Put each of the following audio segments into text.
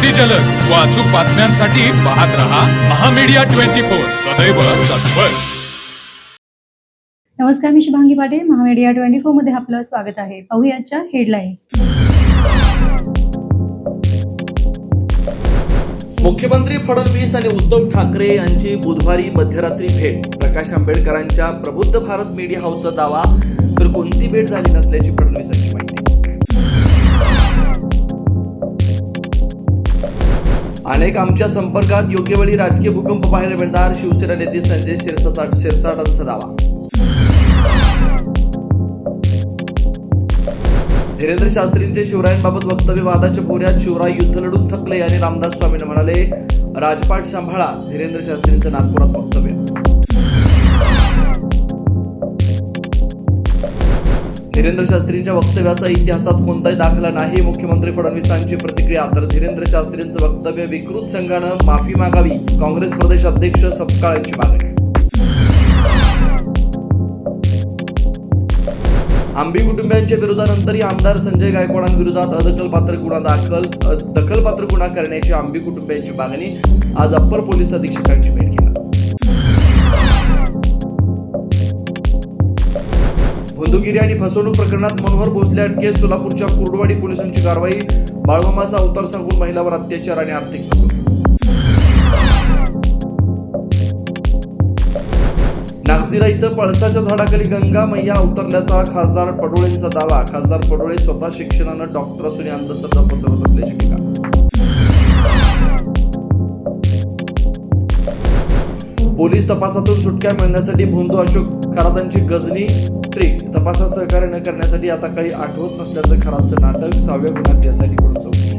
अगदी जलद व अचूक बातम्यांसाठी पाहत रहा महामीडिया 24 सदैव तत्पर. नमस्कार, मी शुभांगी पाटील. महामीडिया 24 मध्ये आपलं स्वागत आहे. पाहूयाच्या हेडलाईन्स. मुख्यमंत्री फडणवीस आणि उद्धव ठाकरे यांची बुधवारी मध्यरात्री भेट. प्रकाश आंबेडकरांच्या प्रबुद्ध भारत मीडिया हाऊसचा दावा, तर कोणती भेट झाली नसल्याची फडणवीसांची माहिती. अनेक आमच्या संपर्कात योग्य वेळी राजकीय भूकंप पाहायला मिळणार. शिवसेना नेते संजय शिरसाटांचा दावा. धीरेंद्र शास्त्रींचे शिवरायांबाबत वक्तव्य वादाच्या भोवऱ्यात. शिवराय युद्ध लढून थकले आणि रामदास स्वामींना म्हणाले, राजपाट सांभाळा. धीरेंद्र शास्त्रींचं नागपुरात वक्तव्य. धीरेंद्र शास्त्रींच्या वक्तव्याचा इतिहासात कोणताही दाखला नाही. मुख्यमंत्री फडणवीसांची प्रतिक्रिया. तर धीरेंद्र शास्त्रींचं वक्तव्य विकृत संघानं माफी मागावी. काँग्रेस प्रदेश अध्यक्ष सपकाळ यांची मागणी. आंबी कुटुंबियांच्या विरोधानंतरही आमदार संजय गायकवाडांविरोधात दखलपात्र गुन्हा करण्याची आंबी कुटुंबियांची मागणी. आज अप्पर पोलीस अधीक्षकांची भेट घेणार. भुंदुगिरी आणि फसवणूक प्रकरणात मनोहर भोसले अटकेत. सोलापूरच्या कुर्डवाडी पोलिसांची कारवाई. बाळमामाचा अवतार सांगून महिलावर अत्याचार आणि आर्थिक फसवणूक. नागझिरा इथं पळसाच्या झाडाखाली गंगा मैया उतरल्याचा खासदार पडोळेंचा दावा. खासदार पडोळे स्वतः शिक्षणानं डॉक्टर असून अंधश्रद्धा पसरवत असल्याची टीका. पोलीस तपासातून सुटका मिळण्यासाठी भोंदू अशोक खरातांची गजनी ट्रिक. तपासात सहकार्य न करण्यासाठी आता काही आठवत नसल्याचं खरातचं नाटक. 6व्या गुन्ह्यात यासाठी कडून चौकशी.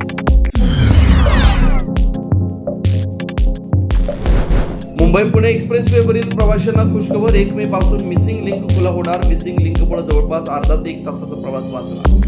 मुंबई पुणे एक्सप्रेसवेवरील प्रवाशांना खुशखबर. 1 मे पासून मिसिंग लिंक खुला होणार. मिसिंग लिंकमुळे जवळपास अर्धा ते 1 तासाचा प्रवास वाचला.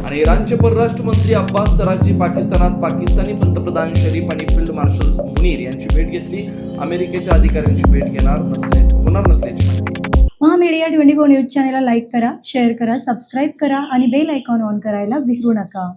आणि इराणचे परराष्ट्र मंत्री अब्बास सरागची पाकिस्तानात पाकिस्तानी पंतप्रधान शरीफ आणि फील्ड मार्शल मुनीर यांची भेट घेतली. अमेरिकेच्या अधिकाऱ्यांची भेट होणार नसल्याची माहिती. महामीडिया 24 न्यूज चॅनलला लाईक करा, शेअर करा, सबस्क्राईब करा आणि बेल आयकॉन ऑन करायला विसरू नका.